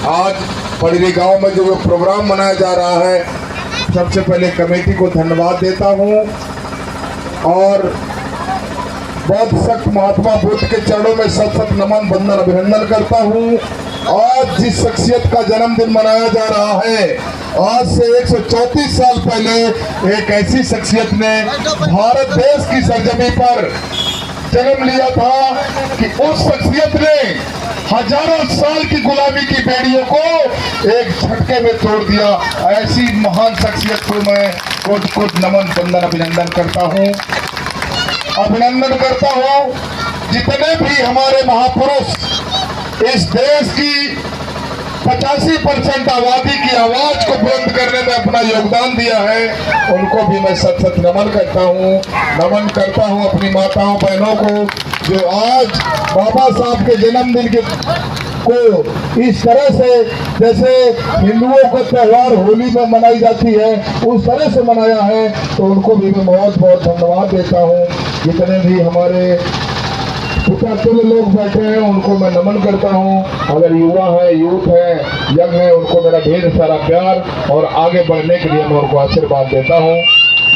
आज पड़री गांव में जो प्रोग्राम मनाया जा रहा है, सबसे पहले कमेटी को धन्यवाद देता हूं और बहुत सख्त महात्मा बुद्ध के चरणों में सत सत नमन वंदन अभिनंदन करता हूं। आज जिस शख्सियत का जन्मदिन मनाया जा रहा है, आज से 134 साल पहले एक ऐसी शख्सियत ने भारत देश की सरजमी पर जन्म लिया था कि उस शख्सियत ने हजारों साल की गुलामी की बेड़ियों को एक झटके में तोड़ दिया। ऐसी महान शख्सियत को मैं कोट नमन वंदन अभिनंदन करता हूँ, अभिनंदन करता हूँ। जितने भी हमारे महापुरुष इस देश की 85% आबादी की आवाज को बुलंद करने में अपना योगदान दिया है, उनको भी मैं सत सत नमन करता हूँ अपनी माताओं बहनों को, जो आज बाबा साहब के जन्मदिन को इस तरह से, जैसे हिंदुओं का त्यौहार होली में मनाई जाती है, उस तरह से मनाया है, तो उनको भी मैं बहुत बहुत धन्यवाद देता हूँ। जितने भी हमारे पुतातुल्य लोग बैठे हैं, उनको मैं नमन करता हूँ। अगर युवा है, यूथ है, यंग है, उनको मेरा ढेर सारा प्यार और आगे बढ़ने के लिए मैं उनको आशीर्वाद देता हूँ।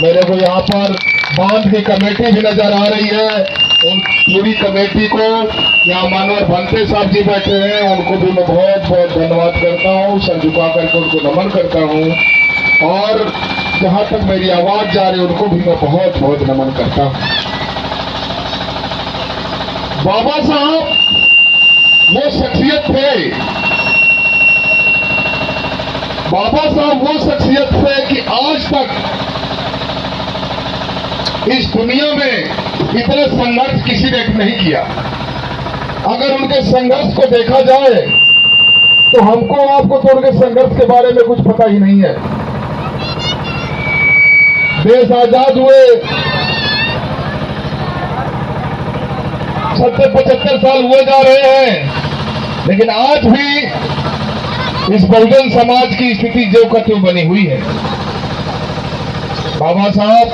मेरे को यहाँ पर बांध की कमेटी भी नजर आ रही है, उन पूरी कमेटी को, यहाँ मानवर भंते साहब जी बैठे हैं, उनको भी मैं बहुत बहुत धन्यवाद करता हूँ, सर झुका करके उनको नमन करता हूँ। और जहाँ तक मेरी आवाज जा रही है, उनको भी मैं बहुत बहुत नमन करता हूँ। बाबा साहब वो शख्सियत थे, बाबा साहब वो शख्सियत थे कि आज तक इस दुनिया में इतना संघर्ष किसी ने नहीं किया। अगर उनके संघर्ष को देखा जाए तो हमको आपको तो उनके संघर्ष के बारे में कुछ पता ही नहीं है। देश आजाद हुए 70-75 साल हुए जा रहे हैं, लेकिन आज भी इस बहुजन समाज की स्थिति जो का त्यों बनी हुई है। बाबा साहब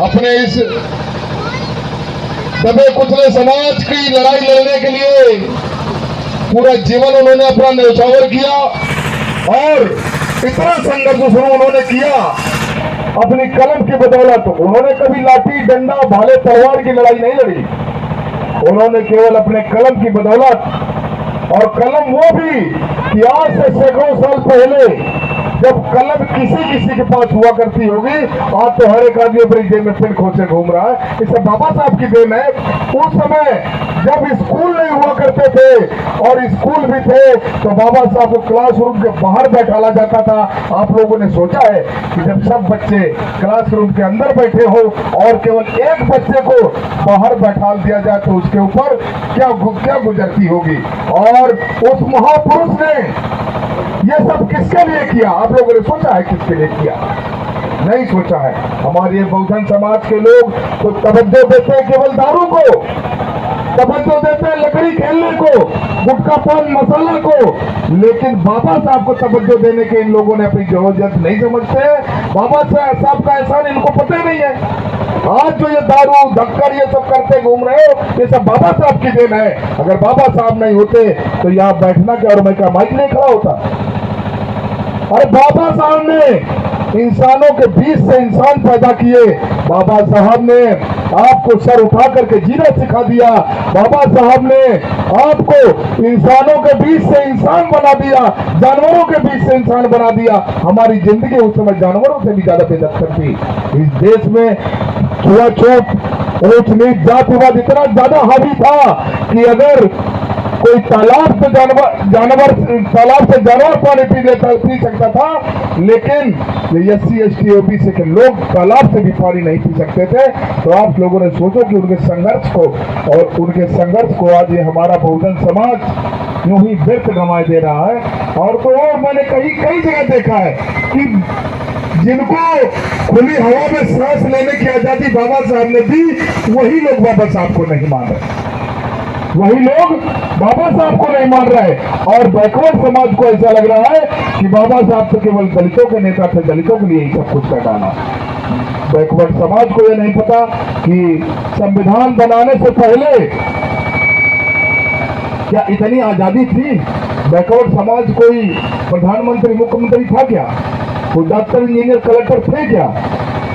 अपने इस दबे कुचले समाज की लड़ाई लड़ने के लिए पूरा जीवन उन्होंने अपना न्यौछावर किया और इतना संघर्ष उन्होंने किया अपनी कलम की बदौलत। उन्होंने कभी लाठी डंडा भाले तलवार की लड़ाई नहीं लड़ी, उन्होंने केवल अपने कलम की बदौलत, और कलम वो भी कि आज से सैकड़ों साल पहले जब कलम किसी के पास हुआ करती होगी, आज तो हर एक आदमी अपनी जेब में पेन खोसे घूम रहा है। इससे बाबा साहब की देन है। उस समय जब स्कूल नहीं हुआ करते थे और स्कूल भी थे, तो बाबा साहब को क्लासरूम के बाहर बैठाला जाता था। आप लोगों ने सोचा है कि जब सब बच्चे क्लासरूम के अंदर बैठे हो और केवल एक बच्चे को बाहर बैठा दिया जाए तो उसके ऊपर क्या गुजरती होगी। और उस महापुरुष ने ये सब किसके लिए किया? आप लोगों ने सोचा है किसके लिए किया? नहीं सोचा है। हमारे बहुजन समाज के लोग तो तवज्जो देते हैं केवल दारू को, तवज्जो देते हैं लकड़ी खेलने को, गुटखा पान मसाला को, लेकिन बाबा साहब को तवज्जो देने के इन लोगों ने अपनी जरूरत नहीं समझते। बाबा साहब का एहसान इनको पता ही नहीं है। आज जो ये दारू धक्कर ये सब करते घूम रहे हो, ये सब बाबा साहब की देन है। अगर बाबा साहब नहीं होते तो यहाँ बैठना क्या और मैं क्या माइक नहीं खड़ा होता? अरे बाबा साहब ने इंसानों के बीच से इंसान पैदा किए। बाबा साहब ने आपको सर उठा करके जीना सिखा दिया। बाबा साहब ने आपको इंसानों के बीच से इंसान बना दिया, जानवरों के बीच से इंसान बना दिया। हमारी जिंदगी उस समय जानवरों से भी ज्यादा बेहतर थी। इस देश में छुआछूत, ऊंच नीच, जातिवाद इतना ज्यादा हावी था कि अगर कोई तालाब से जानवर पानी पी सकता था, लेकिन SC ST OBC के लोग तालाब से भी पानी नहीं पी सकते थे। तो आप लोगों ने सोचो कि उनके संघर्ष को आज ये हमारा बहुजन समाज यूं ही व्यर्थ गंवाए दे रहा है। और मैंने कई जगह देखा है कि जिनको खुली हवा में सांस लेने की आजादी बाबा साहब ने दी, वही लोग बाबा साहब को नहीं मान रहे, वही लोग बाबा साहब को नहीं मान रहे। और बैकवर्ड समाज को ऐसा लग रहा है कि बाबा साहब तो केवल दलितों के नेता थे, दलितों के लिए ही सब कुछ कर डाला। बैकवर्ड समाज को यह नहीं पता कि संविधान बनाने से पहले क्या इतनी आजादी थी? बैकवर्ड समाज कोई प्रधानमंत्री मुख्यमंत्री था क्या? कोई डॉक्टर इंजीनियर कलेक्टर थे क्या?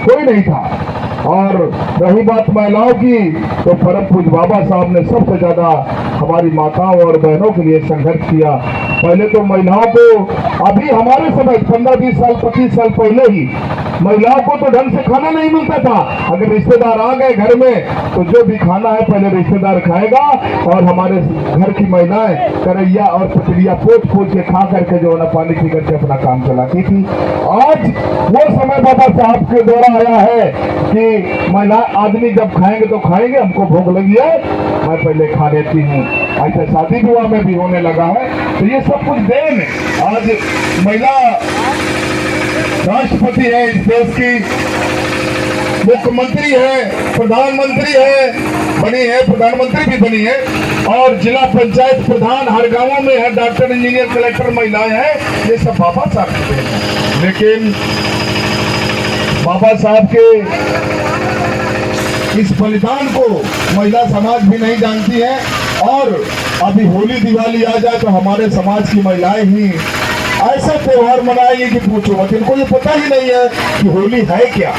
कोई नहीं था। और रही बात महिलाओं की, तो परम पूज्य बाबा साहब ने सबसे ज्यादा हमारी माताओं और बहनों के लिए संघर्ष किया। पहले तो महिलाओं को, अभी हमारे समय 15-20 साल 25 साल पहले ही महिलाओं को तो ढंग से खाना नहीं मिलता था। अगर रिश्तेदार आ गए घर में तो जो भी खाना है पहले रिश्तेदार खाएगा, और हमारे घर की महिलाएं करैया और पतलिया पोछ पोछ के खा करके जो है ना पानी पी करके अपना काम चलाती थी। आज वो समय बाबा साहब के द्वारा आया है कि महिला आदमी जब खाएंगे तो खाएंगे, हमको भूख लगी है मैं पहले खा लेती हूँ। ऐसा शादी विवाह में भी होने लगा है। तो ये सब कुछ देन है। आज महिला राष्ट्रपति है इस देश की, मुख्यमंत्री है, प्रधानमंत्री है, बनी है, प्रधानमंत्री भी बनी है, और जिला पंचायत प्रधान हर गांवों में है, डॉक्टर इंजीनियर कलेक्टर महिलाएं हैं। ये सब बाबा साहब के देन है। लेकिन बाबा साहब के इस बलिदान को महिला समाज भी नहीं जानती है। और अभी होली दिवाली आ जाए तो हमारे समाज की महिलाएं ही ऐसा त्योहार मनाएंगे कि पूछो मत। इनको ये पता ही नहीं है कि होली है क्या।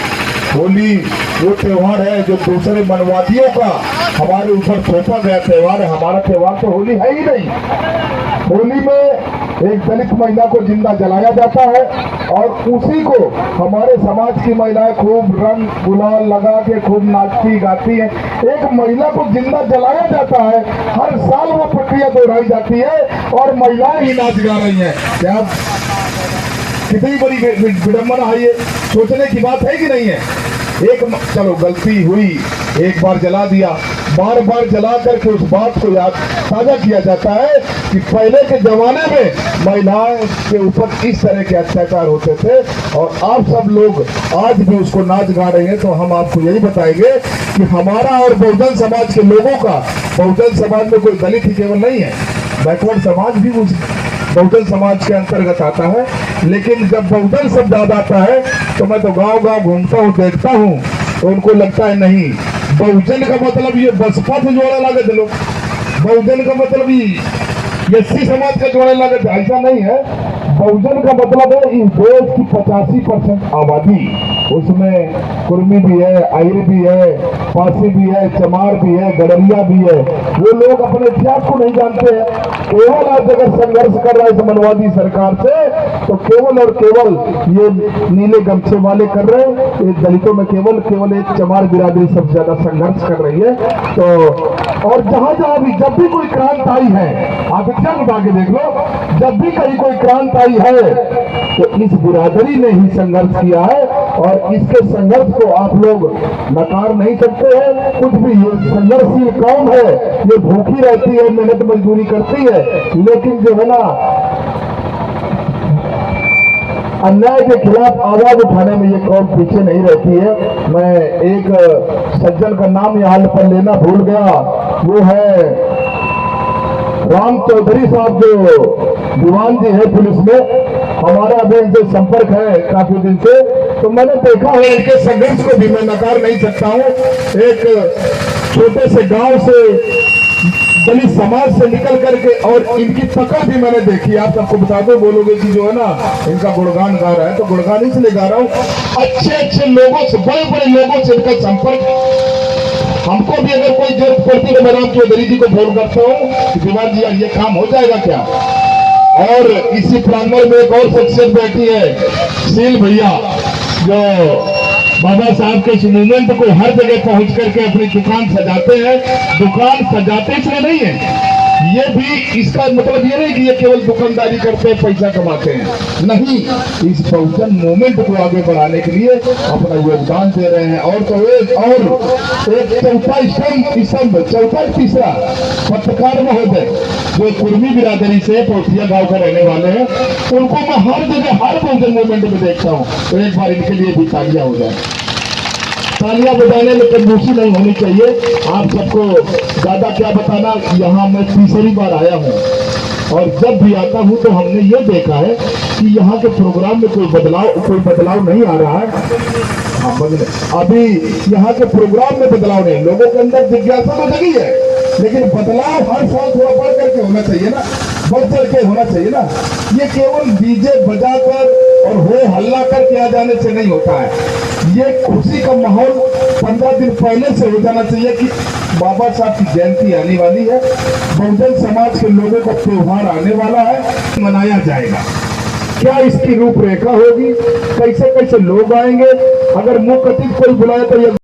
होली वो त्योहार है जो दूसरे मनवादियों का हमारे ऊपर थोपा गया त्योहार है। हमारा त्योहार तो होली है ही नहीं। होली में एक दलित महिला को जिंदा जलाया जाता है, और उसी को हमारे समाज की महिलाएं खूब रंग गुलाल लगा के खूब नाचती गाती है। एक महिला को जिंदा जलाया जाता है, हर साल वो प्रक्रिया दोहराई जाती है, और महिलाएं ही नाच गा रही हैं। क्या कितनी बड़ी विडंबना है, ये सोचने की बात है कि नहीं है। चलो गलती हुई, एक बार जला दिया, बार बार जला करके उस बात को याद ताजा किया जाता है कि पहले के जमाने में महिलाओं के ऊपर इस तरह के अत्याचार होते थे, और आप सब लोग आज भी उसको नाच गा रहे हैं। तो हम आपको यही बताएंगे कि हमारा और बहुजन समाज के लोगों का, बहुजन समाज में कोई दलित ही केवल नहीं है, बैकवर्ड समाज भी उस बहुजन समाज के अंतर्गत आता है। लेकिन जब बहुजन शब्द याद आता है तो मैं तो गांव गांव घूमता हूँ, देखता हूँ, तो उनको लगता है नहीं, बहुजन का मतलब ये बसपा से जोड़ा लगे थे लोग, बहुजन का मतलब ये एससी समाज का जोड़ने लगे थे। ऐसा नहीं है। बहुजन का मतलब है इस देश की 85% आबादी, उसमें कुर्मी भी है, आहिर भी है, पासी भी है, चमार भी है, गडरिया भी है। वो लोग अपने इतिहास को नहीं जानते हैं। केवल आज अगर संघर्ष कर रहा है इस मनवादी सरकार से, तो केवल और केवल ये नीले गमछे वाले कर रहे हैं। एक दलितों में केवल एक चमार बिरादरी सबसे ज्यादा संघर्ष कर रही है। तो और जहां जहां भी जब भी कोई क्रांति आई है, आप इतिहास उठा के देख लो, जब भी कहीं कोई क्रांति आई है तो इस बिरादरी ने ही संघर्ष किया है, और इसके संघर्ष को आप लोग नकार नहीं सकते हैं। कुछ भी ये संघर्षशील कौम है, ये भूखी रहती है, मेहनत मजदूरी करती है, लेकिन जो है ना अन्याय के खिलाफ आवाज उठाने में ये कौम पीछे नहीं रहती है। मैं एक सज्जन का नाम यहाँ पर लेना भूल गया, वो है राम चौधरी साहब, जो दीवान जी है पुलिस में, हमारा अभी इनसे संपर्क है काफी दिन से। तो मैंने देखा है इनके संघर्ष को भी मैं नकार नहीं सकता हूँ। एक छोटे से गांव से, दलित समाज से निकल करके, और इनकी पकड़ भी मैंने देखी। आप सबको बता दो, बोलोगे कि जो है ना इनका गुणगान गा रहा है, तो गुणगान इसलिए गा रहा हूँ, अच्छे लोगों से, बड़े बड़े लोगों से इनका संपर्क। हमको भी अगर कोई जरूरत पड़ती है तो मैं राम चौधरी जी को फोन करता हूँ कि दीवान जी यार ये काम हो जाएगा क्या। और इसी प्रांगण में एक और शख्सियत बैठी है, शील भैया, जो बाबा साहब के इस मूवमेंट को हर जगह पहुंच करके अपनी दुकान सजाते हैं। दुकान सजाते इसलिए नहीं है, ये भी इसका मतलब ये नहीं कि ये केवल दुकानदारी करते हैं, पैसा कमाते हैं, नहीं, इस बहुजन मूवमेंट को आगे बढ़ाने के लिए अपना योगदान दे रहे हैं। और तो एक चौथा चौथा तीसरा पत्रकार महोदय जो कुर्मी बिरादरी से पोथिया गांव का रहने वाले हैं, उनको मैं हर जगह हर बहुजन मूवमेंट में देखता हूँ। तो एक बार इनके लिए भी तालियां हो जाए। तालियां बजाने में कंजूसी नहीं होनी चाहिए। आप सबको ज्यादा क्या बताना, यहाँ मैं तीसरी बार आया हूँ, और जब भी आता हूँ तो हमने ये देखा है कि यहाँ के प्रोग्राम में कोई बदलाव नहीं आ रहा है। हाँ, अभी यहाँ के प्रोग्राम में बदलाव नहीं, लोगों के अंदर जिज्ञासा तो जगी है, लेकिन बदलाव हर साल थोड़ा बढ़ करके होना चाहिए ना। बढ़ चढ़ के होना चाहिए ना। ये केवल डीजे बजाकर और हो हल्ला करके आ जाने से नहीं होता है। ये खुशी का माहौल 15 दिन पहले से हो जाना चाहिए कि बाबा साहब की जयंती आने वाली है, बहुजन समाज के लोगों का त्योहार आने वाला है, मनाया जाएगा। क्या इसकी रूपरेखा होगी, कैसे कैसे लोग आएंगे, अगर मुख्य अतिथि कोई बुलाए तो ये